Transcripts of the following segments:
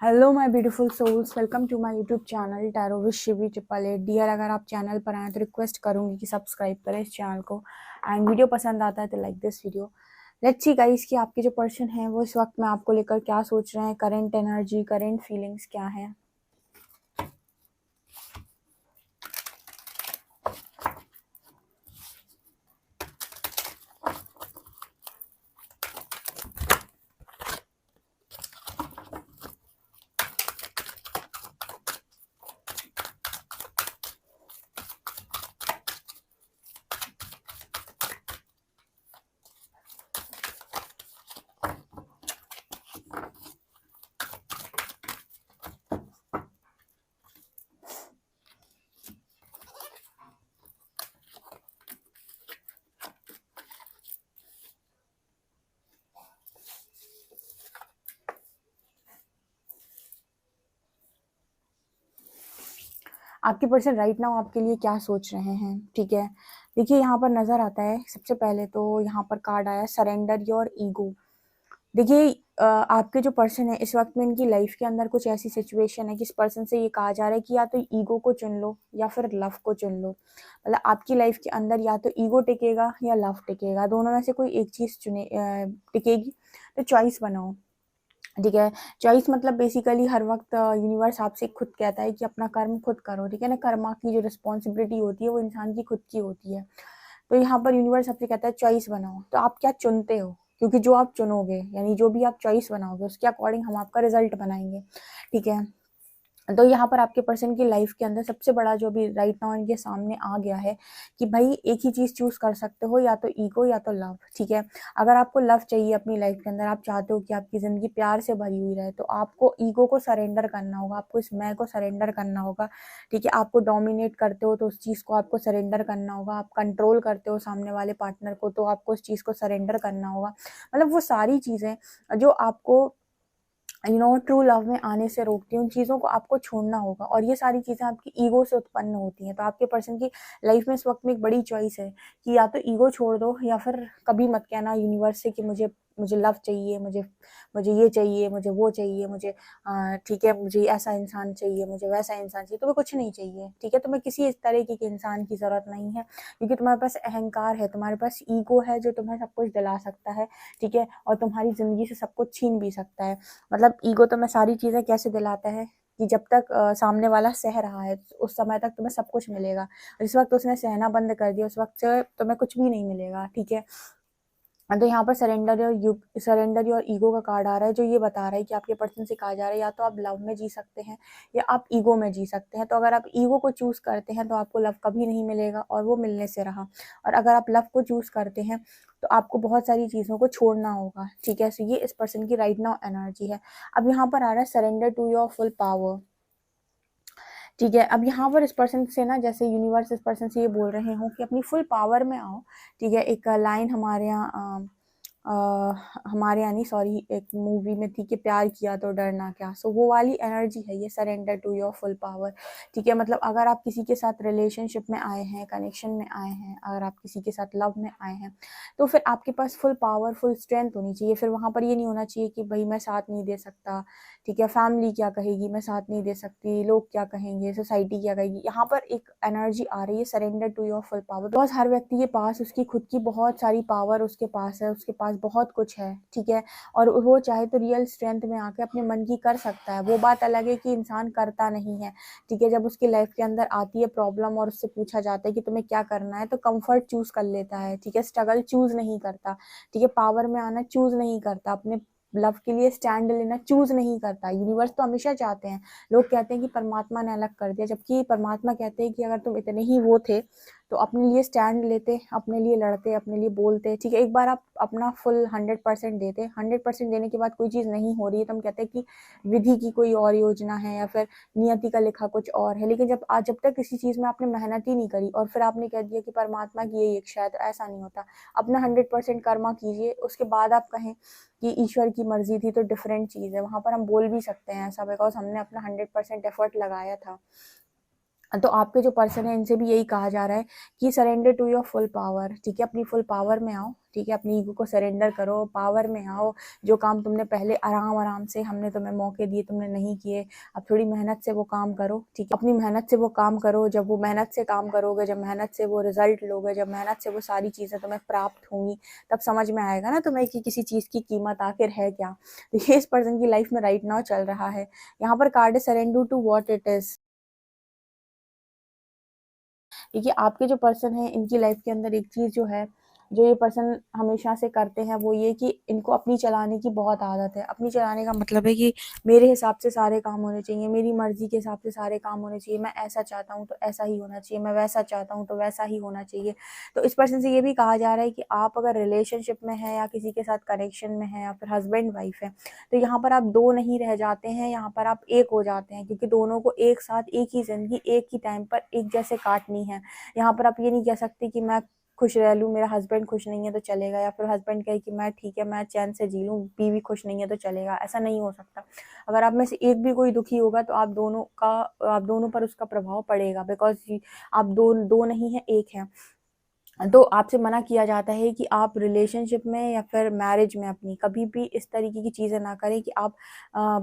Hello my beautiful souls, welcome to my YouTube channel tarot with Shivi triple eight. Dear, अगर आप channel पर आए तो रिक्वेस्ट करूंगी कि सब्सक्राइब करें इस चैनल को। एंड वीडियो पसंद आता है तो like this video. Let's see guys कि आपके जो पर्सन हैं वो इस वक्त में आपको लेकर क्या सोच रहे हैं, करंट एनर्जी, करंट फीलिंग्स क्या है। आपके पर्सन राइट नाउ आपके लिए क्या सोच रहे हैं, ठीक है। देखिए, यहाँ पर नजर आता है सबसे पहले तो यहाँ पर कार्ड आया सरेंडर योर ईगो। देखिए, आपके जो पर्सन है इस वक्त में इनकी लाइफ के अंदर कुछ ऐसी सिचुएशन है कि इस पर्सन से ये कहा जा रहा है कि या तो ईगो को चुन लो या फिर लव को चुन लो। मतलब आपकी लाइफ के अंदर या तो ईगो टिकेगा या लव टिकेगा, दोनों में से कोई एक चीज टिकेगी। तो चॉइस बनाओ, ठीक है। चॉइस मतलब बेसिकली हर वक्त यूनिवर्स आपसे खुद कहता है कि अपना कर्म खुद करो, ठीक है ना। कर्मा की जो रिस्पॉन्सिबिलिटी होती है वो इंसान की खुद की होती है। तो यहाँ पर यूनिवर्स आपसे कहता है चॉइस बनाओ। तो आप क्या चुनते हो, क्योंकि जो आप चुनोगे यानी जो भी आप चॉइस बनाओगे उसके अकॉर्डिंग हम आपका रिजल्ट बनाएंगे, ठीक है। तो यहाँ पर आपके पर्सन की लाइफ के अंदर सबसे बड़ा जो भी राइट नाउ इनके सामने आ गया है कि भाई एक ही चीज चूज कर सकते हो, या तो ईगो या तो लव, ठीक है। अगर आपको लव चाहिए अपनी लाइफ के अंदर, आप चाहते हो कि आपकी जिंदगी प्यार से भरी हुई रहे, तो आपको ईगो को सरेंडर करना होगा, आपको इस मैं को सरेंडर करना होगा, ठीक है। आपको डोमिनेट करते हो तो उस चीज को आपको सरेंडर करना होगा। आप कंट्रोल करते हो सामने वाले पार्टनर को तो आपको उस चीज को सरेंडर करना होगा। मतलब वो सारी चीजें जो आपको ट्रू लव में आने से रोकती है, उन चीज़ों को आपको छोड़ना होगा। और ये सारी चीज़ें आपकी ईगो से उत्पन्न होती हैं। तो आपके पर्सन की लाइफ में इस वक्त में एक बड़ी चॉइस है कि या तो ईगो छोड़ दो, या फिर कभी मत कहना यूनिवर्स से कि मुझे मुझे लव चाहिए, मुझे मुझे ये चाहिए, मुझे वो चाहिए, मुझे ठीक है, मुझे ऐसा इंसान चाहिए, मुझे वैसा इंसान चाहिए। तुम्हें कुछ नहीं चाहिए, ठीक है। तुम्हें किसी इस तरीके के इंसान की जरूरत नहीं है, क्योंकि तुम्हारे पास अहंकार है, तुम्हारे पास ईगो है जो तुम्हें सब कुछ दिला सकता है, ठीक है। और तुम्हारी जिंदगी से सब कुछ छीन भी सकता है। मतलब ईगो तो मैं सारी चीजें कैसे दिलाता है कि जब तक सामने वाला सह रहा है उस समय तक तुम्हें सब कुछ मिलेगा। जिस वक्त उसने सहना बंद कर दिया उस वक्त से तुम्हें कुछ भी नहीं मिलेगा, ठीक है। तो यहाँ पर सरेंडर और ईगो का कार्ड आ रहा है जो ये बता रहा है कि आपके पर्सन से कहा जा रहा है या तो आप लव में जी सकते हैं या आप ईगो में जी सकते हैं। तो अगर आप ईगो को चूज करते हैं तो आपको लव कभी नहीं मिलेगा और वो मिलने से रहा। और अगर आप लव को चूज करते हैं तो आपको बहुत सारी चीजों को छोड़ना होगा, ठीक है। सो ये इस पर्सन की राइट नाउ एनर्जी है। अब यहाँ पर आ रहा है surrender to your full power, ठीक है। अब यहाँ पर इस पर्सन से ना, जैसे यूनिवर्स इस पर्सन से ये बोल रहे हो कि अपनी फुल पावर में आओ, ठीक है। एक लाइन हमारे यहाँ हमारे यानी सॉरी एक मूवी में थी कि प्यार किया तो डरना क्या। सो वो वाली एनर्जी है ये, surrender to your full power, ठीक है। मतलब अगर आप किसी के साथ रिलेशनशिप में आए हैं, कनेक्शन में आए हैं, अगर आप किसी के साथ लव में आए हैं, तो फिर आपके पास फुल पावर, फुल स्ट्रेंथ होनी चाहिए। फिर वहां पर ये नहीं होना चाहिए कि भाई मैं साथ नहीं दे सकता, ठीक है, फैमिली क्या कहेगी, मैं साथ नहीं दे सकती, लोग क्या कहेंगे, सोसाइटी क्या कहेगी। यहाँ पर एक एनर्जी आ रही है surrender to your full power. बहुत हर व्यक्ति के पास उसकी खुद की बहुत सारी पावर उसके पास है, उसके पास बहुत कुछ है, ठीक है। और वो चाहे तो रियल स्ट्रेंथ में आके अपने मन की कर सकता है। वो बात अलग है कि इंसान करता नहीं है, ठीक है। जब उसकी लाइफ के अंदर आती है प्रॉब्लम और उससे पूछा जाता है कि तुम्हें क्या करना है, तो कंफर्ट चूज कर लेता है, ठीक है। स्ट्रगल चूज नहीं करता, ठीक है। पावर में आना चूज नहीं करता, अपने लव के लिए स्टैंड लेना चूज नहीं करता। यूनिवर्स तो हमेशा चाहते हैं, लोग कहते हैं कि परमात्मा ने अलग कर दिया, जबकि परमात्मा कहते हैं कि अगर तुम इतने ही वो थे तो अपने लिए स्टैंड लेते, अपने लिए लड़ते, अपने लिए बोलते, ठीक है। एक बार आप अपना फुल 100% देते, 100% देने के बाद कोई चीज नहीं हो रही है तो हम कहते हैं कि विधि की कोई और योजना है या फिर नियति का लिखा कुछ और है। लेकिन जब तक किसी चीज में आपने मेहनत ही नहीं करी और फिर आपने कह दिया कि परमात्मा की यही इच्छा है, तो ऐसा नहीं होता। अपना 100% कर्मा कीजिए, उसके बाद आप कहें कि ईश्वर की मर्जी थी, तो डिफरेंट चीज है। वहां पर हम बोल भी सकते हैं ऐसा, बिकॉज हमने अपना 100% एफर्ट लगाया था। तो आपके जो पर्सन है इनसे भी यही कहा जा रहा है कि surrender to your full power, ठीक है, अपनी फुल पावर में आओ, ठीक है, अपनी ईगो को सरेंडर करो, पावर में आओ। जो काम तुमने पहले आराम आराम से हमने तुम्हें मौके दिए, तुमने नहीं किए, अब थोड़ी मेहनत से वो काम करो, ठीक है, अपनी मेहनत से वो काम करो। जब वो मेहनत से काम करोगे, जब मेहनत से वो रिजल्ट लोगे, जब मेहनत से वो सारी चीज़ें तुम्हें प्राप्त होंगी, तब समझ में आएगा ना तुम्हें कि किसी चीज़ की कीमत आखिर है क्या। तो ये इस पर्सन की लाइफ में राइट नाउ चल रहा है। यहाँ पर कार्ड है surrender to what it is. देखिए आपके जो पर्सन है इनकी लाइफ के अंदर एक चीज़ जो है, जो ये पर्सन हमेशा से करते हैं, वो ये कि इनको अपनी चलाने की बहुत आदत है। अपनी चलाने का मतलब है कि मेरे हिसाब से सारे काम होने चाहिए, मेरी मर्जी के हिसाब से सारे काम होने चाहिए, मैं ऐसा चाहता हूँ तो ऐसा ही होना चाहिए, मैं वैसा चाहता हूँ तो वैसा ही होना चाहिए। तो इस पर्सन से ये भी कहा जा रहा है कि आप अगर रिलेशनशिप में है या किसी के साथ कनेक्शन में है या फिर हस्बैंड वाइफ है, तो यहाँ पर आप दो नहीं रह जाते हैं, यहाँ पर आप एक हो जाते हैं, क्योंकि दोनों को एक साथ एक ही जिंदगी एक ही टाइम पर एक जैसे काटनी है। यहाँ पर आप ये नहीं कह सकते कि मैं खुश रह लूँ, मेरा हस्बैंड खुश नहीं है तो चलेगा, या फिर हस्बैंड कहे कि मैं ठीक है, मैं चैन से जी लूँ, बीवी खुश नहीं है तो चलेगा। ऐसा नहीं हो सकता। अगर आप में से एक भी कोई दुखी होगा तो आप दोनों पर उसका प्रभाव पड़ेगा, बिकॉज आप दो नहीं है, एक है। तो आपसे मना किया जाता है कि आप रिलेशनशिप में या फिर मैरिज में अपनी कभी भी इस तरीके की चीज़ें ना करें कि आप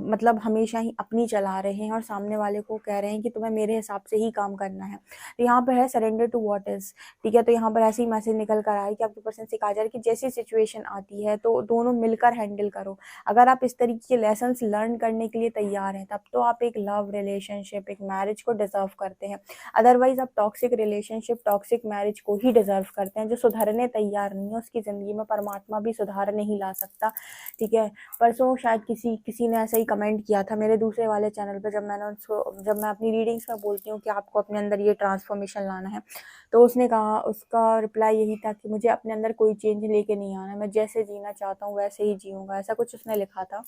मतलब हमेशा ही अपनी चला रहे हैं और सामने वाले को कह रहे हैं कि तुम्हें मेरे हिसाब से ही काम करना है। तो यहाँ पर है सरेंडर टू व्हाट इज, ठीक है। तो यहाँ पर ऐसे ही मैसेज निकल कर आया कि आपके पर्सन से कहा जा रहा है कि जैसी सिचुएशन आती है तो दोनों मिलकर हैंडल करो। अगर आप इस तरीके के लेसन लर्न करने के लिए तैयार हैं, तब तो आप एक लव रिलेशनशिप, एक मैरिज को डिजर्व करते हैं। अदरवाइज आप टॉक्सिक रिलेशनशिप, टॉक्सिक मैरिज को ही डिजर्व करते हैं। जो सुधरने तैयार नहीं है उसकी ज़िंदगी में परमात्मा भी सुधार नहीं ला सकता, ठीक है। परसों शायद किसी ने ऐसा ही कमेंट किया था मेरे दूसरे वाले चैनल पर, जब मैं अपनी रीडिंग्स में बोलती हूँ कि आपको अपने अंदर ये ट्रांसफॉर्मेशन लाना है, तो उसने कहा, उसका रिप्लाई यही था कि मुझे अपने अंदर कोई चेंज लेके नहीं आना, मैं जैसे जीना चाहता हूँ वैसे ही जीऊँगा, ऐसा कुछ उसने लिखा था।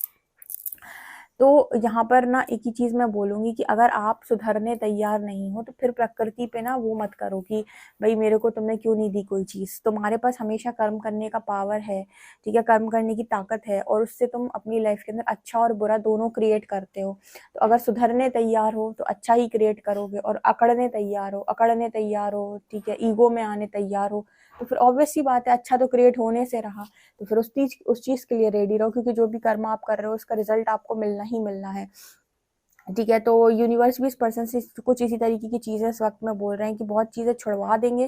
तो यहाँ पर ना एक ही चीज़ मैं बोलूँगी कि अगर आप सुधरने तैयार नहीं हो तो फिर प्रकृति पे ना वो मत करो कि भाई मेरे को तुमने क्यों नहीं दी कोई चीज़। तुम्हारे पास हमेशा कर्म करने का पावर है, ठीक है, कर्म करने की ताकत है, और उससे तुम अपनी लाइफ के अंदर अच्छा और बुरा दोनों क्रिएट करते हो। तो अगर सुधरने तैयार हो तो अच्छा ही क्रिएट करोगे, और अकड़ने तैयार हो, ठीक है, ईगो में आने तैयार हो, तो फिर ऑब्वियस सी बात है अच्छा तो क्रिएट होने से रहा। तो फिर उस चीज़ के लिए रेडी रहो, क्योंकि जो भी कर्म आप कर रहे हो उसका रिजल्ट आपको मिलना ही मिलना है, ठीक है। तो यूनिवर्स भी इस पर्सन से कुछ इसी तरीके की चीज़ें इस वक्त में बोल रहे हैं कि बहुत चीज़ें छुड़वा देंगे,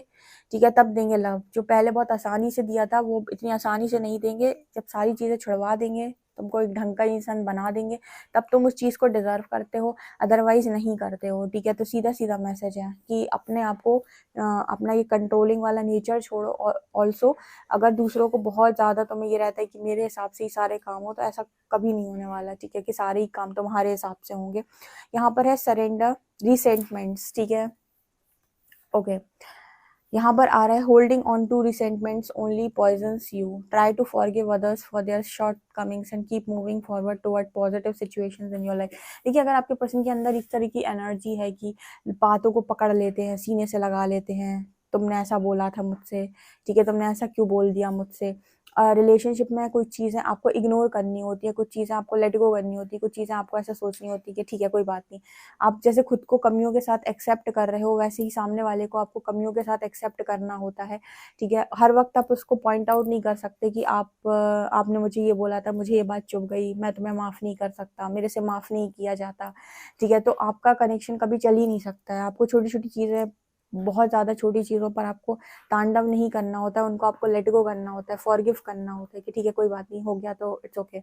ठीक है, तब देंगे लव। जो पहले बहुत आसानी से दिया था वो इतनी आसानी से नहीं देंगे। जब सारी चीज़ें छुड़वा देंगे, तुमको एक ढंग का इंसान बना देंगे, तब तुम उस चीज़ को डिजर्व करते हो, अदरवाइज नहीं करते हो, ठीक है। तो सीधा सीधा मैसेज है कि अपने आप को अपना ये कंट्रोलिंग वाला नेचर छोड़ो। और ऑल्सो अगर दूसरों को बहुत ज़्यादा तुम्हें ये रहता है कि मेरे हिसाब से ही सारे काम हो, तो ऐसा कभी नहीं होने वाला, ठीक है, कि सारे ही काम तुम्हारे हिसाब से होंगे। यहाँ पर है सरेंडर रिसेंटमेंट्स, ठीक है, ओके। यहाँ पर आ रहा है holding on to resentments only poisons you, try to forgive others for their shortcomings and keep moving forward toward positive situations in your life. देखिए अगर आपके पर्सन के अंदर इस तरह की एनर्जी है कि बातों को पकड़ लेते हैं, सीने से लगा लेते हैं, तुमने ऐसा बोला था मुझसे, ठीक है, तुमने ऐसा क्यों बोल दिया मुझसे। रिलेशनशिप में कुछ चीज़ें आपको इग्नोर करनी होती है, कुछ चीज़ें आपको लेट गो करनी होती है, कुछ चीज़ें आपको ऐसा सोचनी होती है कि ठीक है कोई बात नहीं। आप जैसे खुद को कमियों के साथ एक्सेप्ट कर रहे हो, वैसे ही सामने वाले को आपको कमियों के साथ एक्सेप्ट करना होता है, ठीक है। हर वक्त आप उसको पॉइंट आउट नहीं कर सकते कि आपने मुझे ये बोला था, मुझे ये बात चुभ गई, मैं तुम्हें माफ़ नहीं कर सकता, मेरे से माफ़ नहीं किया जाता, ठीक है। तो आपका कनेक्शन कभी चल ही नहीं सकता है। आपको छोटी छोटी चीज़ें, बहुत ज़्यादा छोटी चीज़ों पर आपको तांडव नहीं करना होता है, उनको आपको लेट गो करना होता है, फॉरगिव करना होता है कि ठीक है कोई बात नहीं, हो गया तो इट्स ओके।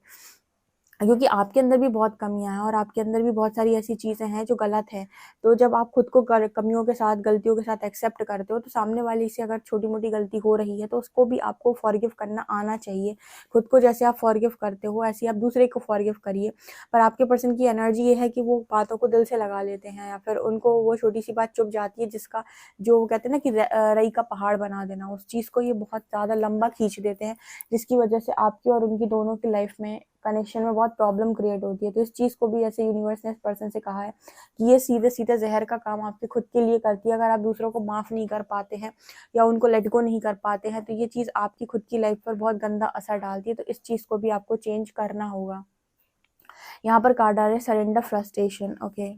क्योंकि आपके अंदर भी बहुत कमियाँ हैं और आपके अंदर भी बहुत सारी ऐसी चीज़ें हैं जो गलत हैं। तो जब आप खुद को कमियों के साथ, गलतियों के साथ एक्सेप्ट करते हो, तो सामने वाले से अगर छोटी-मोटी गलती हो रही है तो उसको भी आपको फॉरगिव करना आना चाहिए। खुद को जैसे आप फॉरगिव करते हो ऐसे ही आप दूसरे को फॉरगिव करिए। पर आपके पर्सन की एनर्जी ये है कि वो बातों को दिल से लगा लेते हैं, या फिर उनको वो छोटी-सी बात चुभ जाती है जिसका, जो वो कहते हैं ना कि रई का पहाड़ बना देना, उस चीज़ को ये बहुत ज़्यादा लंबा खींच देते हैं, जिसकी वजह से आपकी और उनकी दोनों की लाइफ में कनेक्शन में बहुत प्रॉब्लम क्रिएट होती है। तो इस चीज़ को भी ऐसे यूनिवर्स ने इस पर्सन से कहा है कि ये सीधे-सीधे ज़हर का काम आपके खुद के लिए करती है। अगर आप दूसरों को माफ़ नहीं कर पाते हैं या उनको लेट गो नहीं कर पाते हैं, तो ये चीज़ आपकी खुद की लाइफ पर बहुत गंदा असर डालती है। तो इस चीज़ को भी आपको चेंज करना होगा। यहाँ पर कार्ड आ रहा है surrender frustration, okay.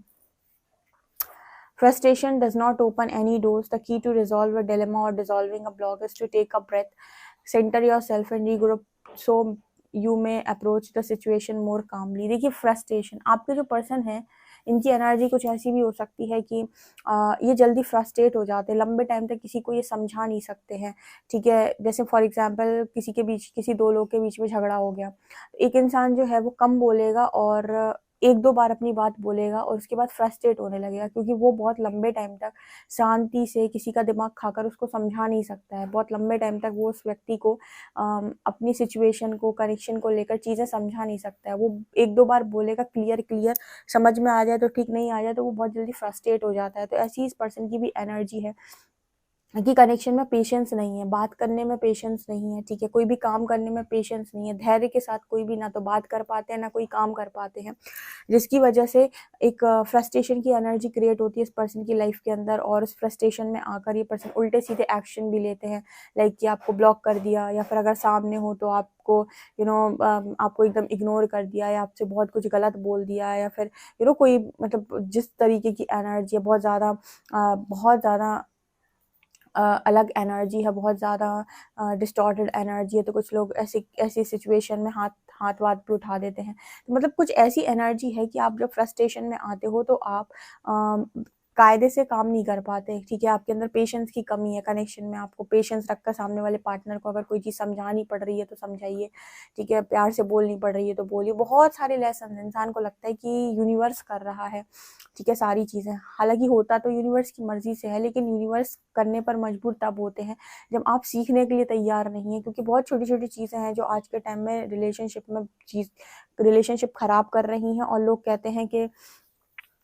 Frustration does not open any doors. The key to resolve a dilemma or dissolving a block is to take a breath, center yourself and regroup so you may approach the situation more calmly. देखिए frustration, आपके जो person है इनकी energy कुछ ऐसी भी हो सकती है कि ये जल्दी फ्रस्ट्रेट हो जाते हैं, लंबे टाइम तक किसी को ये समझा नहीं सकते हैं, ठीक है। जैसे फॉर एग्जांपल किसी के बीच, किसी दो लोग के बीच में झगड़ा हो गया, एक इंसान जो है वो कम बोलेगा और एक दो बार अपनी बात बोलेगा और उसके बाद फ्रस्ट्रेट होने लगेगा, क्योंकि वो बहुत लंबे टाइम तक शांति से किसी का दिमाग खाकर उसको समझा नहीं सकता है। बहुत लंबे टाइम तक वो उस व्यक्ति को अपनी सिचुएशन को, कनेक्शन को लेकर चीज़ें समझा नहीं सकता है। वो एक दो बार बोलेगा, क्लियर समझ में आ जाए तो ठीक, नहीं आ जाए तो वो बहुत जल्दी फ्रस्ट्रेट हो जाता है। तो ऐसी इस पर्सन की भी एनर्जी है कि कनेक्शन में पेशेंस नहीं है, बात करने में पेशेंस नहीं है, ठीक है। कोई भी काम करने में पेशेंस नहीं है, धैर्य के साथ कोई भी ना तो बात कर पाते हैं ना कोई काम कर पाते हैं, जिसकी वजह से एक फ्रस्ट्रेशन की एनर्जी क्रिएट होती है इस पर्सन की लाइफ के अंदर। और उस फ्रस्ट्रेशन में आकर ये पर्सन उल्टे सीधे एक्शन भी लेते हैं, लाइक कि आपको ब्लॉक कर दिया, या फिर अगर सामने हो तो आपको आपको एकदम इग्नोर कर दिया, या आपसे बहुत कुछ गलत बोल दिया, या फिर कोई मतलब जिस तरीके की एनर्जी है बहुत ज़्यादा अलग एनर्जी है, बहुत ज़्यादा डिस्टॉर्टेड एनर्जी है, तो कुछ लोग ऐसी सिचुएशन में हाथ वाथ भी उठा देते हैं। तो मतलब कुछ ऐसी एनर्जी है कि आप जब फ्रस्ट्रेशन में आते हो तो आप कायदे से काम नहीं कर पाते, ठीक है। आपके अंदर पेशेंस की कमी है, कनेक्शन में आपको पेशेंस रखकर सामने वाले पार्टनर को अगर कोई चीज़ समझानी पड़ रही है तो समझाइए, ठीक है। प्यार से बोलनी पड़ रही है तो बोलिए। बहुत सारे लेसन इंसान को लगता है कि यूनिवर्स कर रहा है, ठीक है, सारी चीज़ें। हालांकि होता तो यूनिवर्स की मर्जी से है, लेकिन यूनिवर्स करने पर मजबूर तब होते हैं जब आप सीखने के लिए तैयार नहीं है, क्योंकि बहुत छोटी छोटी चीज़ें हैं जो आज के टाइम में रिलेशनशिप खराब कर रही हैं। और लोग कहते हैं कि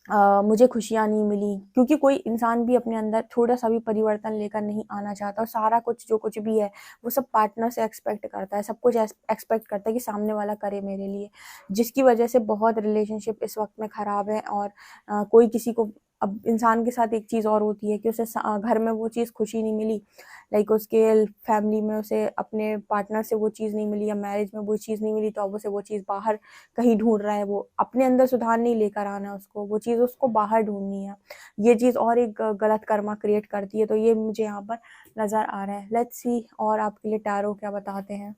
मुझे खुशियाँ नहीं मिली, क्योंकि कोई इंसान भी अपने अंदर थोड़ा सा भी परिवर्तन लेकर नहीं आना चाहता, और सारा कुछ जो कुछ भी है वो सब पार्टनर से एक्सपेक्ट करता है, सब कुछ एक्सपेक्ट करता है कि सामने वाला करे मेरे लिए, जिसकी वजह से बहुत रिलेशनशिप इस वक्त में ख़राब है। और कोई किसी को, अब इंसान के साथ एक चीज़ और होती है कि उसे घर में वो चीज़ खुशी नहीं मिली, लाइक उसके फैमिली में उसे अपने पार्टनर से वो चीज़ नहीं मिली, या मैरिज में वो चीज़ नहीं मिली, तो अब उसे वो चीज़ बाहर कहीं ढूंढ रहा है। वो अपने अंदर सुधार नहीं लेकर आना, उसको वो चीज़ उसको बाहर ढूंढनी है। ये चीज़ और एक गलत कर्मा क्रिएट करती है। तो ये मुझे यहाँ पर नज़र आ रहा है। लेट्स सी और आपके लिए टैरो क्या बताते हैं।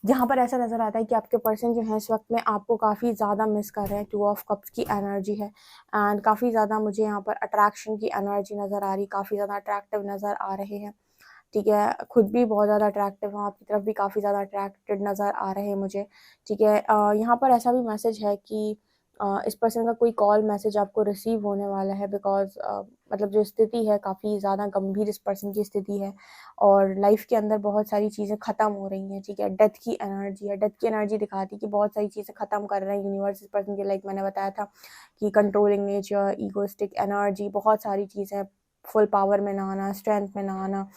यहाँ पर ऐसा नज़र आता है कि आपके पर्सन जो है इस वक्त में आपको काफ़ी ज़्यादा मिस कर रहे हैं। 2 ऑफ कप्स की एनर्जी है, एंड काफ़ी ज़्यादा मुझे यहाँ पर अट्रैक्शन की एनर्जी नज़र आ रही, काफ़ी ज़्यादा अट्रैक्टिव नज़र आ रहे हैं, ठीक है। खुद भी बहुत ज़्यादा अट्रैक्टिव हूँ, आपकी तरफ भी काफ़ी ज़्यादा अट्रैक्टेड नज़र आ रहे हैं मुझे, ठीक है। यहाँ पर ऐसा भी मैसेज है कि इस पर्सन का कोई कॉल मैसेज आपको रिसीव होने वाला है, बिकॉज मतलब जो स्थिति है काफ़ी ज़्यादा गंभीर इस पर्सन की स्थिति है, और लाइफ के अंदर बहुत सारी चीज़ें ख़त्म हो रही हैं, ठीक है। डेथ की एनर्जी है, डेथ की एनर्जी दिखाती है कि बहुत सारी चीज़ें ख़त्म कर रहे हैं यूनिवर्स इस पर्सन की। लाइक मैंने बताया था कि कंट्रोलिंग नेचर, ईगोइस्टिक एनर्जी, बहुत सारी चीज़ें, फुल पावर में ना आना, स्ट्रेंथ में ना आना,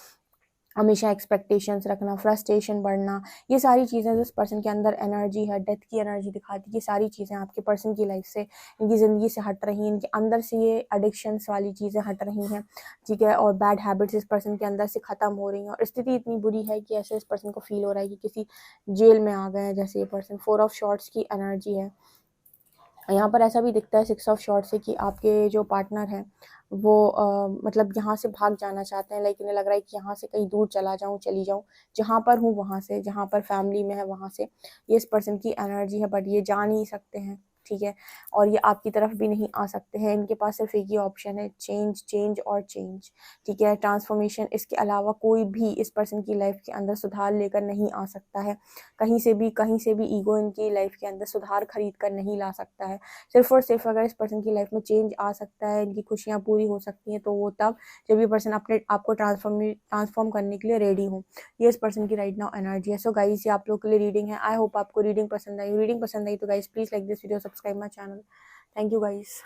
हमेशा एक्सपेक्टेशंस रखना, फ्रस्ट्रेशन बढ़ना, ये सारी चीज़ें जो इस पर्सन के अंदर एनर्जी है, डेथ की एनर्जी दिखाती है। ये सारी चीज़ें आपके पर्सन की लाइफ से, इनकी ज़िंदगी से हट रही हैं, इनके अंदर से ये एडिक्शंस वाली चीज़ें हट रही हैं, ठीक है। और बैड हैबिट्स इस पर्सन के अंदर से ख़त्म हो रही हैं, और स्थिति इतनी बुरी है कि ऐसे इस पर्सन को फील हो रहा है कि किसी जेल में आ गए हैं जैसे ये पर्सन। 4 ऑफ शॉर्ट्स की एनर्जी है। यहाँ पर ऐसा भी दिखता है 6 ऑफ शॉर्ट्स से कि आपके जो पार्टनर हैं वो मतलब यहाँ से भाग जाना चाहते हैं, लाइक इन्हें लग रहा है कि यहाँ से कहीं दूर चली जाऊँ, जहाँ पर हूँ वहाँ से, जहाँ पर फैमिली में है वहाँ से। ये इस पर्सन की एनर्जी है, बट ये जा नहीं सकते हैं, ठीक है, और ये आपकी तरफ भी नहीं आ सकते हैं। इनके पास सिर्फ एक ही ऑप्शन है, चेंज, चेंज और चेंज, ठीक है, ट्रांसफॉर्मेशन। इसके अलावा कोई भी इस पर्सन की लाइफ के अंदर सुधार लेकर नहीं आ सकता है। कहीं से भी ईगो इनकी लाइफ के अंदर सुधार खरीद कर नहीं ला सकता है। सिर्फ और सिर्फ अगर इस पर्सन की लाइफ में चेंज आ सकता है, इनकी खुशियाँ पूरी हो सकती हैं, तो वो तब जब ये पर्सन अपने आप को ट्रांसफॉर्म करने के लिए रेडी हो। ये इस पर्सन की राइट नाउ एनर्जी है। सो गाइस, ये आप लोग के लिए रीडिंग है। आई होप आपको रीडिंग पसंद आई। रीडिंग पसंद आई तो guys please like this video, subscribe my channel. Thank you guys.